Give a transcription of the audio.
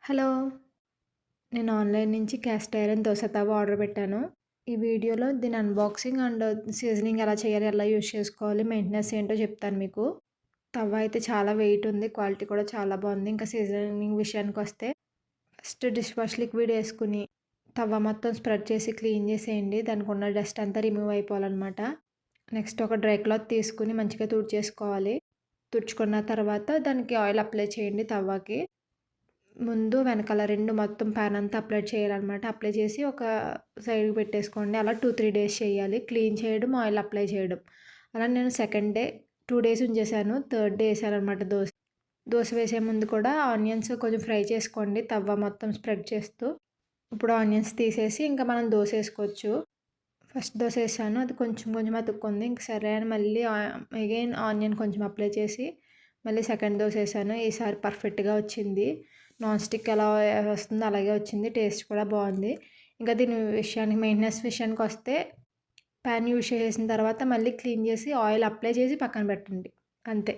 Hello! నేను online నుంచి cast iron dosa తవా order పెట్టాను. ఈ వీడియోలో దీని అన్బాక్సింగ్ అండ్ సీజనింగ్ ఎలా చేయాలి, ఎలా యూజ్ చేసుకోవాలి, మెయింటెనెన్స్ ఏంటో చెప్తాను మీకు. తవా అయితే చాలా వెయిట్ ఉంది. క్వాలిటీ కూడా చాలా బాగుంది. ఇంకా సీజనింగ్ విషయానికొస్తే ఫస్ట్ డిష్ వాష్ లిక్విడ్ ఏసుకొని తవా మొత్తం స్ప్రెడ్ చేసి క్లీన్ చేసేయండి. దానికున్న డస్ట్ అంతా రిమూవ్ అయిపోవాలనమాట. నెక్స్ట్ ఒక డ్రై క్లాత్ తీసుకొని మంచిగా తుడిచేసుకోవాలి. తుడుచుకున్న తర్వాత దానికి ఆయిల్ అప్లై చేయండి తవ్వాకి. ముందు వెనకాల 2 మొత్తం పాన్ అంతా అప్లై చేయాలనమాట. అప్లై చేసి ఒక సైడ్‌కి పెట్టేసుకోండి. అలా 2, 3 డేస్ చేయాలి. క్లీన్ చేయడం, ఆయిల్ అప్లై చేయడం. అలా నేను సెకండ్ డే 2 డేస్ ఉంచేసాను. థర్డ్ డే ఏసాననమాట దోస. దోస వేసే ముందు కూడా ఆనియన్స్ కొంచెం ఫ్రై చేసుకోండి. తవ్వ మొత్తం స్ప్రెడ్ చేస్తూ. ఇప్పుడు ఆనియన్స్ తీసేసి ఇంకా మనం దోస ఏసుకోవచ్చు. ఫస్ట్ దోస ఏసాను. అది కొంచెం కొంచెం అతుక్కుంది. ఇంక సరే అని మళ్ళీ అగైన్ ఆనియన్ కొంచెం అప్లై చేసి మళ్ళీ సెకండ్ దోస ఏసాను. ఈసారి పర్ఫెక్ట్‌గా వచ్చింది. నాన్ స్టిక్ ఎలా వస్తుందో అలాగే వచ్చింది. టేస్ట్ కూడా బాగుంది. ఇంకా దీని విషయానికి మెయింటెనెన్స్ విషయానికొస్తే పాన్ యూజ్ చేసేసిన తర్వాత మళ్ళీ క్లీన్ చేసి ఆయిల్ అప్లై చేసి పక్కన పెట్టండి. అంతే.